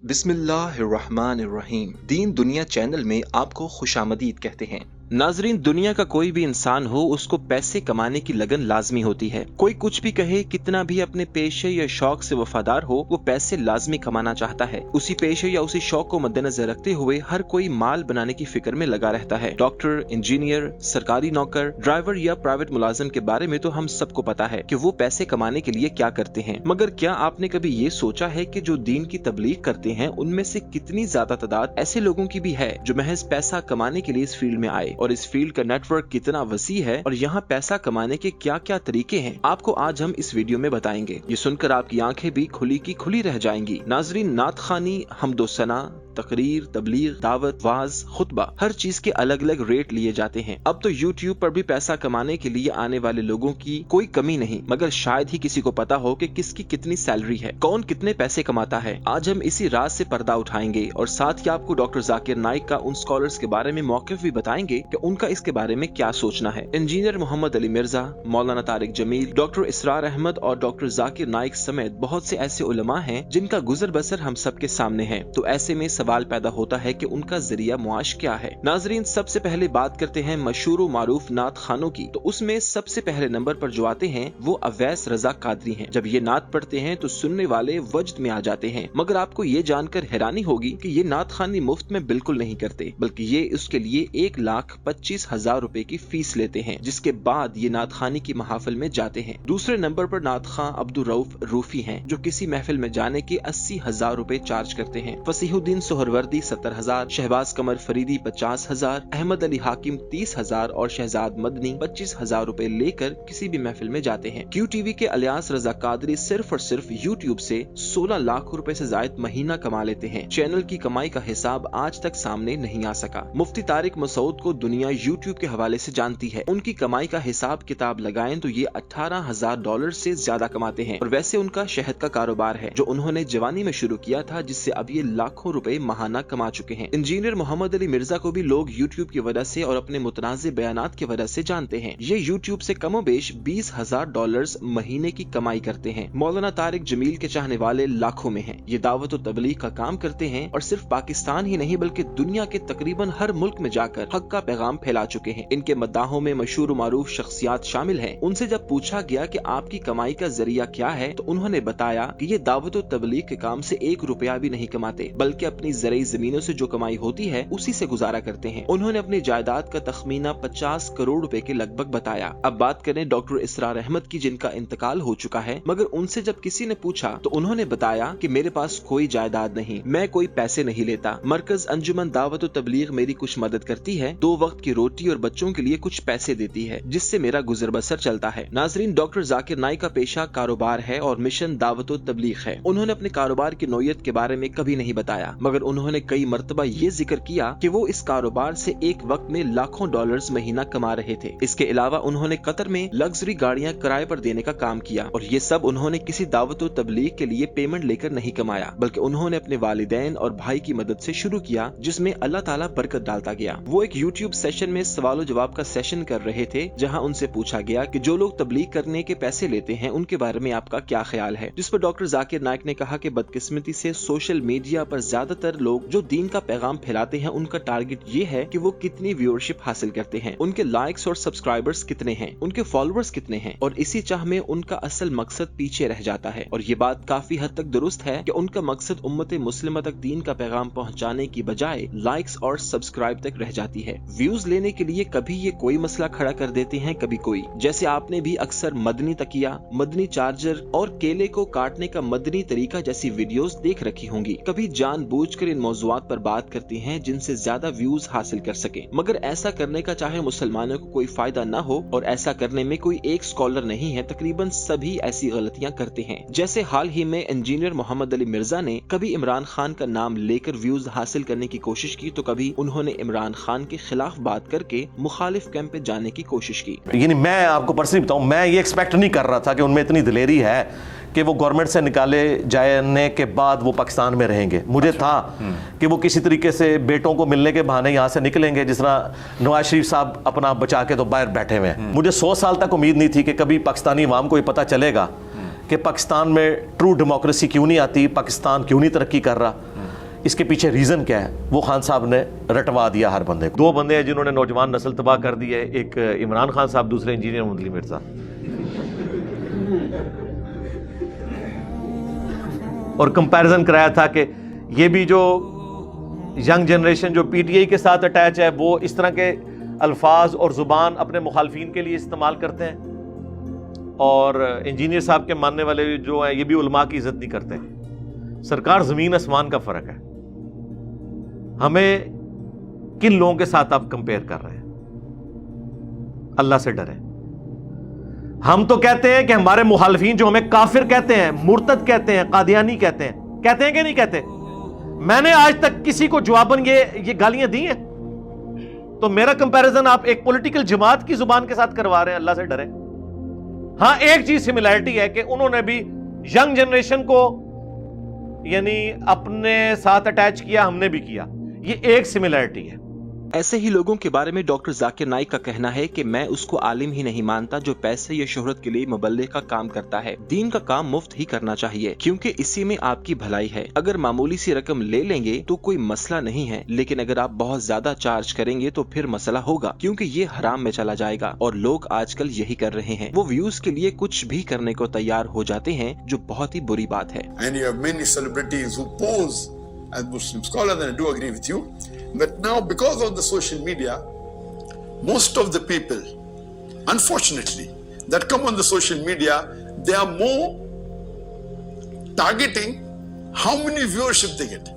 बिस्मिल्लाहिर्रहमानिर्रहीम। दीन दुनिया चैनल में आपको खुशामदीद कहते हैं। नाजरीन, दुनिया का कोई भी इंसान हो, उसको पैसे कमाने की लगन लाजमी होती है। कोई कुछ भी कहे, कितना भी अपने पेशे या शौक से वफादार हो, वो पैसे लाजमी कमाना चाहता है। उसी पेशे या उसी शौक को मद्देनजर रखते हुए हर कोई माल बनाने की फिक्र में लगा रहता है। डॉक्टर, इंजीनियर, सरकारी नौकर, ड्राइवर या प्राइवेट मुलाजिम के बारे में तो हम सबको पता है कि वो पैसे कमाने के लिए क्या करते हैं। मगर क्या आपने कभी ये सोचा है कि जो दीन की तबलीग करते हैं, उनमें से कितनी ज्यादा तादाद ऐसे लोगों की भी है जो महज पैसा कमाने के लिए इस फील्ड में आए, और इस फील्ड का नेटवर्क कितना वसी है और यहाँ पैसा कमाने के क्या क्या तरीके हैं, आपको आज हम इस वीडियो में बताएंगे। ये सुनकर आपकी आंखें भी खुली की खुली रह जाएंगी। नाजरीन, नात खानी, हमदो सना, तकरीर, तबलीग, दावत, वाज, खुतबा, हर चीज के अलग अलग रेट लिए जाते हैं। अब तो यूट्यूब पर भी पैसा कमाने के लिए आने वाले लोगों की कोई कमी नहीं, मगर शायद ही किसी को पता हो कि किसकी कितनी सैलरी है, कौन कितने पैसे कमाता है। आज हम इसी राज से पर्दा उठाएंगे और साथ ही आपको डॉक्टर जाकिर नाइक का उन स्कॉलर्स के बारे में मौक़िफ़ भी बताएंगे कि उनका इसके बारे में क्या सोचना है। इंजीनियर मोहम्मद अली मिर्जा, मौलाना तारिक जमील, डॉक्टर इसरार अहमद और डॉक्टर जाकिर नाइक समेत बहुत से ऐसे उलमा हैं जिनका गुजर बसर हम सबके सामने है। तो ऐसे में सवाल पैदा होता है कि उनका जरिया मुआश क्या है। नाजरीन, सबसे पहले बात करते हैं मशहूर व मारूफ नात खानों की। तो उसमें सबसे पहले नंबर पर जो आते हैं वो अवैस रजा कादरी हैं। जब ये नात पढ़ते हैं तो सुनने वाले वजद में आ जाते हैं। मगर आपको ये जानकर हैरानी होगी कि ये नात खानी मुफ्त में बिल्कुल नहीं करते, बल्कि ये उसके लिए 1,25,000 रुपए की फीस लेते हैं, जिसके बाद ये नात खानी की महफिल में जाते हैं। दूसरे नंबर पर नात खां अब्दुल रऊफ रूफी हैं, जो किसी महफिल में जाने के 80,000 रुपए चार्ज करते हैं। फसीहुद्दीन सोहरवर्दी 70,000, शहबाज कमर फरीदी 50,000, अहमद अली हाकिम 30,000 और शहजाद मदनी 25,000 रुपए लेकर किसी भी महफिल में जाते हैं। QTV के अलियास रजा कादरी सिर्फ और सिर्फ यूट्यूब से 16 लाख रुपए से जायद महीना कमा लेते हैं। चैनल की कमाई का हिसाब आज तक सामने नहीं आ सका। मुफ्ती तारिक मसूद को दुनिया यूट्यूब के हवाले से जानती है। उनकी कमाई का हिसाब किताब लगाएं तो ये $18,000 से ज्यादा कमाते हैं, और वैसे उनका शहद का कारोबार है जो उन्होंने जवानी में शुरू किया था, जिससे अब ये लाखों रुपए महाना कमा चुके हैं। इंजीनियर मोहम्मद अली मिर्जा को भी लोग यूट्यूब की वजह से और अपने मुतनाज़िब बयानात की वजह से जानते हैं। ये यूट्यूब से कमोबेश $20,000 महीने की कमाई करते हैं। मौलाना तारिक जमील के चाहने वाले लाखों में हैं। ये दावत और तबलीग का काम करते हैं और सिर्फ पाकिस्तान ही नहीं बल्कि दुनिया के तकरीबन हर मुल्क में जाकर हक का पैगाम फैला चुके हैं। इनके मद्दाहों में मशहूर मारूफ शख्सियात शामिल हैं। उनसे जब पूछा गया कि आपकी कमाई का जरिया क्या है, तो उन्होंने बताया कि ये दावत और तबलीग के काम से 1 रुपया भी नहीं कमाते, बल्कि अपनी ज़रई जमीनों से जो कमाई होती है उसी से गुजारा करते हैं। उन्होंने अपनी जायदाद का तखमीना 50 करोड़ रुपए के लगभग बताया। अब बात करें डॉक्टर इसरार अहमद की, जिनका इंतकाल हो चुका है, मगर उनसे जब किसी ने पूछा तो उन्होंने बताया कि मेरे पास कोई जायदाद नहीं, मैं कोई पैसे नहीं लेता। मरकज अंजुमन दावत और तबलीग मेरी कुछ मदद करती है, 2 वक्त की रोटी और बच्चों के लिए कुछ पैसे देती है, जिससे मेरा गुजर बसर चलता है। नाजरीन, डॉक्टर जाकिर नाइक का पेशा कारोबार है और मिशन दावत और तबलीग है। उन्होंने अपने कारोबार की नौयत के बारे में कभी नहीं बताया, मगर उन्होंने कई मरतबा ये जिक्र किया कि वो इस कारोबार से एक वक्त में लाखों डॉलर्स महीना कमा रहे थे। इसके अलावा उन्होंने कतर में लग्जरी गाड़ियां किराए पर देने का काम किया, और ये सब उन्होंने किसी दावत और तबलीग के लिए पेमेंट लेकर नहीं कमाया, बल्कि उन्होंने अपने वालिदैन और भाई की मदद से शुरू किया, जिसमें अल्लाह ताला बरकत डालता गया। वो एक यूट्यूब सेशन में सवाल जवाब का सेशन कर रहे थे, जहाँ उनसे पूछा गया कि जो लोग तबलीग करने के पैसे लेते हैं उनके बारे में आपका क्या ख्याल है, जिस पर डॉक्टर जाकिर नाइक ने कहा कि बदकिस्मती से सोशल मीडिया पर ज्यादातर लोग जो दीन का पैगाम फैलाते हैं, उनका टारगेट ये है कि वो कितनी व्यूअरशिप हासिल करते हैं, उनके लाइक्स और सब्सक्राइबर्स कितने हैं, उनके फॉलोअर्स कितने हैं, और इसी चाह में उनका असल मकसद पीछे रह जाता है। और ये बात काफी हद तक दुरुस्त है कि उनका मकसद उम्मत मुस्लिमा तक दीन का पैगाम पहुंचाने की बजाय लाइक्स और सब्सक्राइब तक रह जाती है। व्यूज लेने के लिए कभी ये कोई मसला खड़ा कर देते हैं, कभी कोई। जैसे आपने भी अक्सर मदनी तकिया, मदनी चार्जर और केले को काटने का मदनी तरीका जैसी वीडियोस देख रखी होंगी। कभी जानबूझकर इन मौजुआत पर बात करती हैं जिनसे ज्यादा व्यूज हासिल कर सके, मगर ऐसा करने का चाहे मुसलमानों को कोई फायदा न हो, और ऐसा करने में कोई एक स्कॉलर नहीं है, तकरीबन सभी ऐसी गलतियां करते हैं। जैसे हाल ही में इंजीनियर मोहम्मद अली मिर्जा ने कभी इमरान खान का नाम लेकर व्यूज हासिल करने की कोशिश की, तो कभी उन्होंने इमरान खान के खिलाफ बात करके मुखालिफ कैंप पे जाने की कोशिश की। यानी मैं आपको पर्सनली बताऊं, मैं ये एक्सपेक्ट नहीं कर रहा था कि उनमें इतनी दिलेरी है कि वो गवर्नमेंट से निकाले जाने के बाद वो पाकिस्तान में रहेंगे। मुझे था कि वो किसी तरीके से बेटों को मिलने के बहाने यहाँ से निकलेंगे, जिस तरह नवाज शरीफ साहब अपना बचा के तो बाहर बैठे हुए हैं। मुझे 100 साल तक उम्मीद नहीं थी कि कभी पाकिस्तानी अवाम को ये पता चलेगा कि पाकिस्तान में ट्रू डेमोक्रेसी क्यों नहीं आती, पाकिस्तान क्यों नहीं तरक्की कर रहा। اس کے پیچھے ریزن کیا ہے وہ خان صاحب نے رٹوا دیا ہر بندے کو. 2 بندے ہیں جنہوں نے نوجوان نسل تباہ کر دی ہے, ایک عمران خان صاحب, دوسرے انجینئر مدلی مرزا. اور کمپیرزن کرایا تھا کہ یہ بھی جو ینگ جنریشن جو پی ٹی آئی کے ساتھ اٹیچ ہے وہ اس طرح کے الفاظ اور زبان اپنے مخالفین کے لیے استعمال کرتے ہیں, اور انجینئر صاحب کے ماننے والے جو ہیں یہ بھی علماء کی عزت نہیں کرتے. سرکار زمین آسمان کا فرق ہے. ہمیں کن لوگوں کے ساتھ آپ کمپیئر کر رہے ہیں؟ اللہ سے ڈریں. ہم تو کہتے ہیں کہ ہمارے مخالفین جو ہمیں کافر کہتے ہیں, مرتد کہتے ہیں, قادیانی کہتے ہیں کہ نہیں کہتے؟ میں نے آج تک کسی کو جواباً یہ گالیاں دی ہیں؟ تو میرا کمپیریزن آپ ایک پولیٹیکل جماعت کی زبان کے ساتھ کروا رہے ہیں. اللہ سے ڈریں. ہاں ایک چیز سملیرٹی ہے کہ انہوں نے بھی ینگ جنریشن کو یعنی اپنے ساتھ اٹیچ کیا, ہم نے بھی کیا. یہ ایک سملیرٹی ہے. ایسے ہی لوگوں کے بارے میں ڈاکٹر ذاکر نائک کا کہنا ہے کہ میں اس کو عالم ہی نہیں مانتا جو پیسے یا شہرت کے لیے مبلغ کا کام کرتا ہے. دین کا کام مفت ہی کرنا چاہیے کیونکہ اسی میں آپ کی بھلائی ہے. اگر معمولی سی رقم لے لیں گے تو کوئی مسئلہ نہیں ہے, لیکن اگر آپ بہت زیادہ چارج کریں گے تو پھر مسئلہ ہوگا کیونکہ یہ حرام میں چلا جائے گا, اور لوگ آج کل یہی کر رہے ہیں. وہ ویوز کے لیے کچھ بھی کرنے کو تیار ہو جاتے ہیں, جو بہت ہی بری بات ہے. And you have many celebrities who pose as Muslim scholars, and I do agree with you. But now, because of the social media, most of the people, unfortunately, that come on the social media, they are more targeting how many viewership they get,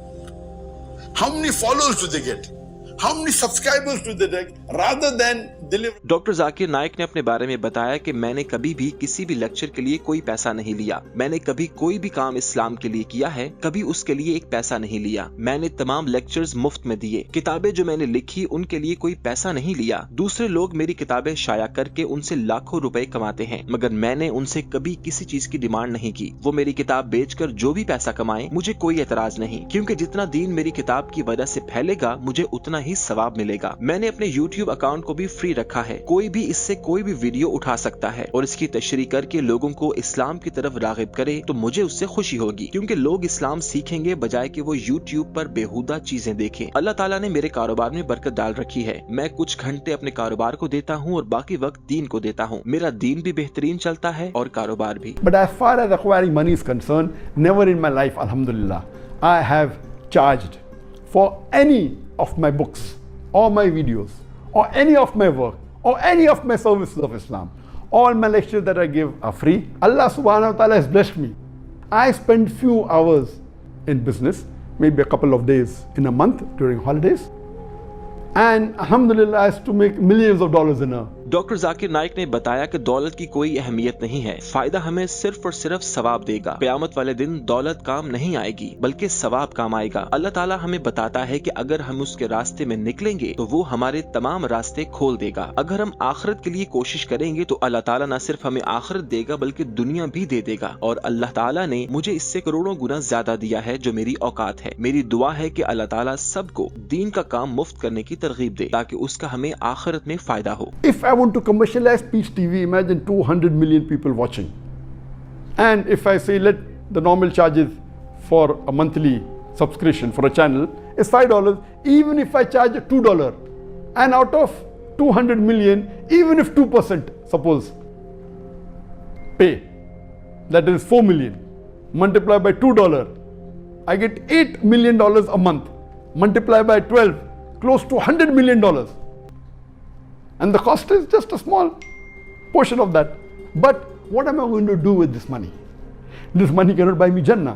how many followers do they get, how many subscribers do they get, rather than deliver. Doctor Zakir Naik نے اپنے بارے میں بتایا کہ میں نے کبھی بھی کسی بھی لیکچر کے لیے کوئی پیسہ نہیں لیا. میں نے کبھی کوئی بھی کام اسلام کے لیے کیا ہے, کبھی اس کے لیے ایک پیسہ نہیں لیا. میں نے تمام لیکچرز مفت میں دیے. کتابیں جو میں نے لکھی ان کے لیے کوئی پیسہ نہیں لیا. دوسرے لوگ میری کتابیں شائع کر کے ان سے لاکھوں روپے کماتے ہیں, مگر میں نے ان سے کبھی کسی چیز کی ڈیمانڈ نہیں کی. وہ میری کتاب بیچ کر جو بھی پیسہ کمائیں مجھے کوئی اعتراض نہیں, کیونکہ جتنا دین میری کتاب کی وجہ سے پھیلے گا مجھے اتنا ہی ثواب ملے گا. میں نے اپنے یوٹیوب اکاؤنٹ کو بھی فری رکھا ہے. کوئی بھی اس سے کوئی بھی ویڈیو اٹھا سکتا ہے اور اس کی تشریح کر کے لوگوں کو اسلام کی طرف راغب کرے تو مجھے اس سے خوشی ہوگی, کیونکہ لوگ اسلام سیکھیں گے بجائے کہ وہ یوٹیوب پر بیہودہ چیزیں دیکھیں. اللہ تعالیٰ نے میرے کاروبار میں برکت ڈال رکھی ہے. میں کچھ گھنٹے اپنے کاروبار کو دیتا ہوں اور باقی وقت دین کو دیتا ہوں. میرا دین بھی بہترین چلتا ہے اور کاروبار بھی. But as far as acquiring money is concerned, never in my life, alhamdulillah, I have charged for any of my books or my videos or any of my work or any of my services of Islam. All my lectures that I give are free. Allah subhanahu wa ta'ala has blessed me. I spend few hours in business, maybe a couple of days in a month during holidays. And alhamdulillah, I used to make millions of dollars in a. Doctor Zakir Naik نے بتایا کہ دولت کی کوئی اہمیت نہیں ہے. فائدہ ہمیں صرف اور صرف ثواب دے گا. قیامت والے دن دولت کام نہیں آئے گی بلکہ ثواب کام آئے گا. اللہ تعالیٰ ہمیں بتاتا ہے کہ اگر ہم اس کے راستے میں نکلیں گے تو وہ ہمارے تمام راستے کھول دے گا. اگر ہم آخرت کے لیے کوشش کریں گے تو اللہ تعالیٰ نہ صرف ہمیں آخرت دے گا بلکہ دنیا بھی دے دے گا. اور اللہ تعالیٰ نے مجھے اس سے کروڑوں گنا زیادہ دیا ہے جو میری اوقات ہے. میری دعا ہے کہ اللہ تعالیٰ سب کو دین کا کام مفت کرنے کی ترغیب دے تاکہ اس کا ہمیں آخرت میں فائدہ ہو. If I want to commercialize Peace TV, imagine 200 million people watching. And if I say let the normal charges for a monthly subscription for a channel is $5, even if I charge $2, and out of 200 million, even if 2% suppose pay, that is 4 million, multiply by $2, I get $8 million a month, multiply by 12, close to $100 million. And the cost is just a small portion of that. But what am I going to do with this money? This money cannot buy me Jannah.